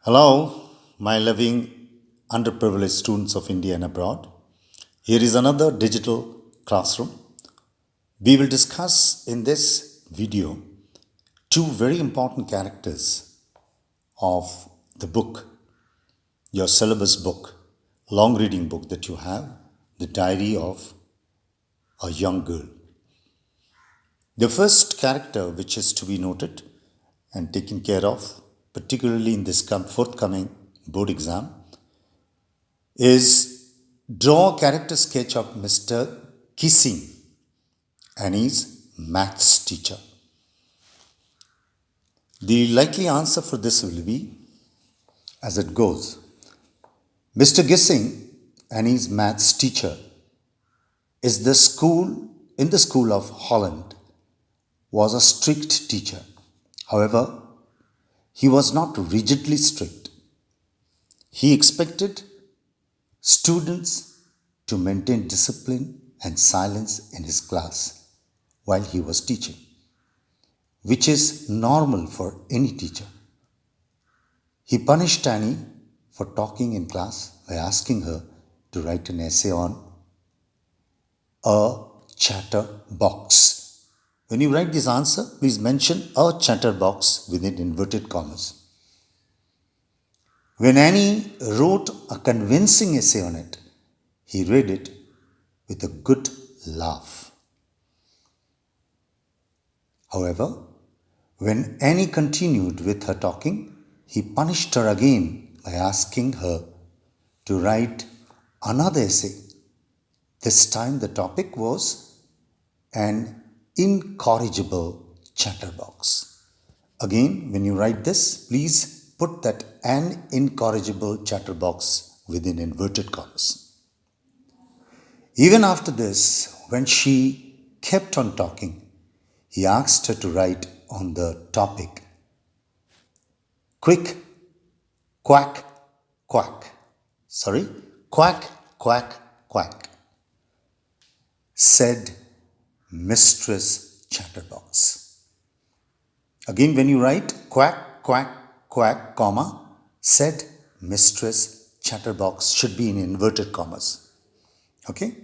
Hello, my loving underprivileged students of India and abroad. Here is another digital classroom. We will discuss in this video two very important characters of the book, your syllabus book, long reading book that you have, The Diary of a Young Girl. The first character which is to be noted and taken care of, particularly in this forthcoming board exam, is draw a character sketch of Mr. Kissing and his maths teacher. The likely answer for this will be as it goes. Mr. Gissing and his maths teacher is in the school of Holland was a strict teacher. However, he was not rigidly strict. He expected students to maintain discipline and silence in his class while he was teaching, which is normal for any teacher. He punished Annie for talking in class by asking her to write an essay on a chatterbox. When you write this answer, please mention a chatterbox within inverted commas. When Annie wrote a convincing essay on it, he read it with a good laugh. However, when Annie continued with her talking, he punished her again by asking her to write another essay. This time the topic was an incorrigible chatterbox. Again, when you write this, please put that an incorrigible chatterbox within inverted commas. Even after this, when she kept on talking, he asked her to write on the topic quack, quack, quack. Quack, quack, quack, said Mistress Chatterbox. Again, when you write quack, quack, quack, comma, said Mistress Chatterbox should be in inverted commas. Okay?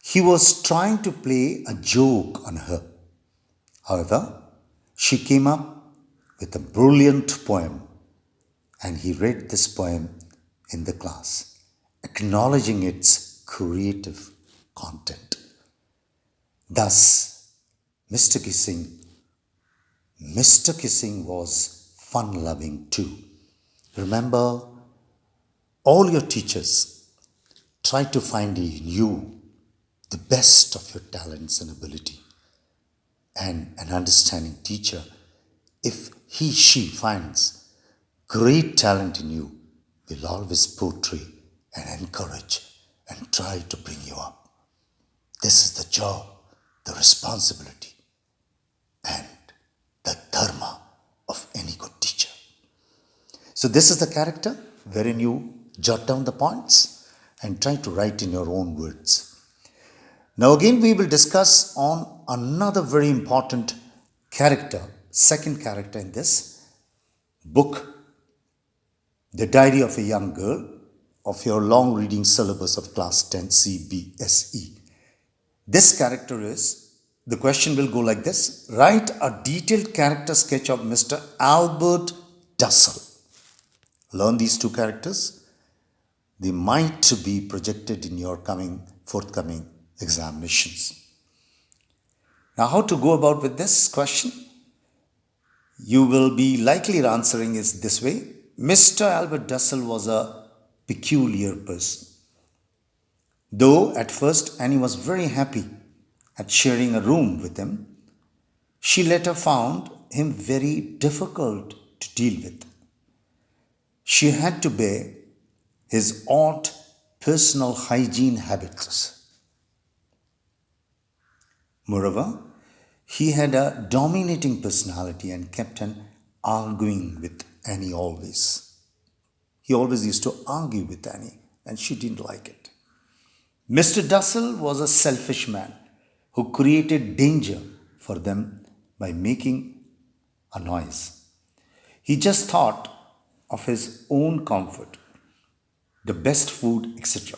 He was trying to play a joke on her. However, she came up with a brilliant poem, and he read this poem in the class, acknowledging its creative content. Thus, Mr. Kissing was fun-loving too. Remember, all your teachers try to find in you the best of your talents and ability. And an understanding teacher, if she finds great talent in you, will always portray and encourage and try to bring you up. This is the job, the responsibility, and the dharma of any good teacher. So this is the character wherein you jot down the points and try to write in your own words. Now again we will discuss on another very important character, second character in this book, The Diary of a Young Girl, of your long reading syllabus of class 10 CBSE. This character is, the question will go like this: write a detailed character sketch of Mr. Albert Dussel. Learn these two characters. They might be projected in your forthcoming examinations. Now, how to go about with this question? You will be likely answering is this way. Mr. Albert Dussel was a peculiar person. Though at first Annie was very happy at sharing a room with him, she later found him very difficult to deal with. She had to bear his odd personal hygiene habits. Moreover, he had a dominating personality and kept on arguing with Annie always. He always used to argue with Annie, and she didn't like it. Mr. Dussel was a selfish man who created danger for them by making a noise. He just thought of his own comfort, the best food, etc.,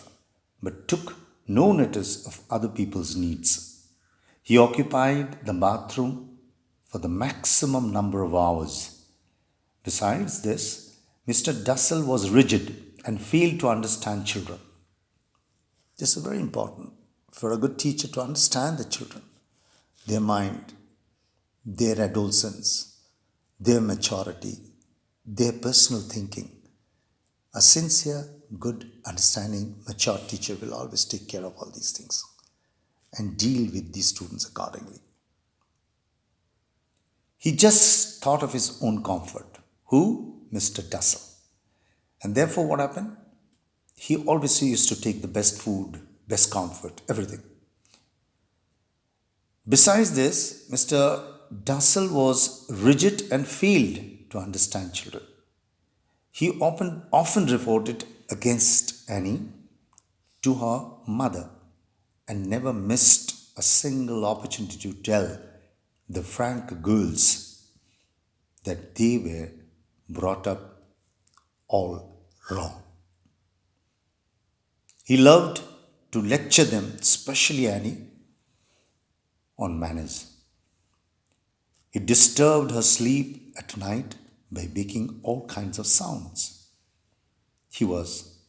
but took no notice of other people's needs. He occupied the bathroom for the maximum number of hours. Besides this, Mr. Dussel was rigid and failed to understand children. This is very important for a good teacher to understand the children, their mind, their adolescence, their maturity, their personal thinking. A sincere, good, understanding, mature teacher will always take care of all these things and deal with these students accordingly. He just thought of his own comfort. Who? Mr. Dussel. And therefore, what happened? He always used to take the best food, best comfort, everything. Besides this, Mr. Dussel was rigid and failed to understand children. He often reported against Annie to her mother and never missed a single opportunity to tell the Frank girls that they were brought up all wrong. He loved to lecture them, especially Annie, on manners. He disturbed her sleep at night by making all kinds of sounds. He was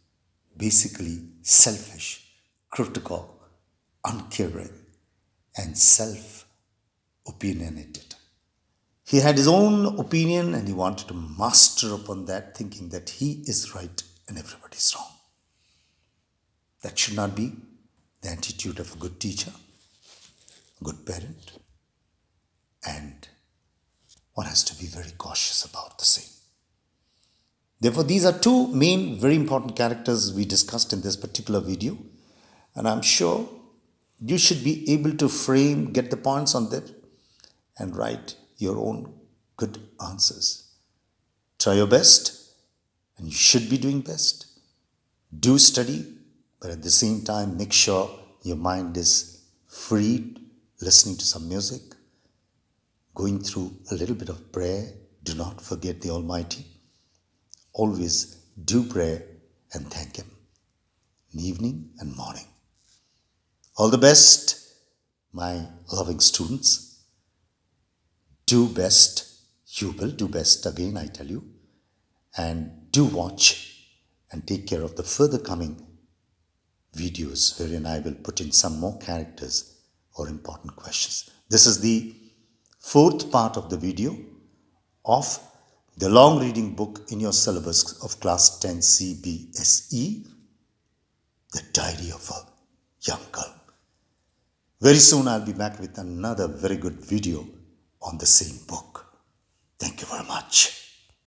basically selfish, critical, uncaring, and self-opinionated. He had his own opinion and he wanted to master upon that, thinking that he is right and everybody is wrong. That should not be the attitude of a good teacher, a good parent, and one has to be very cautious about the same. Therefore, these are two main, very important characters we discussed in this particular video, and I'm sure you should be able to frame, get the points on that, and write your own good answers. Try your best, and you should be doing best. Do study, but at the same time, make sure your mind is free, listening to some music, going through a little bit of prayer. Do not forget the Almighty. Always do prayer and thank Him in evening and morning. All the best, my loving students. Do best. You will do best again, I tell you. And do watch and take care of the further coming videos wherein I will put in some more characters or important questions. This is the fourth part of the video of the long reading book in your syllabus of class 10 CBSE, The Diary of a Young Girl. Very soon I'll be back with another very good video on the same book. Thank you very much.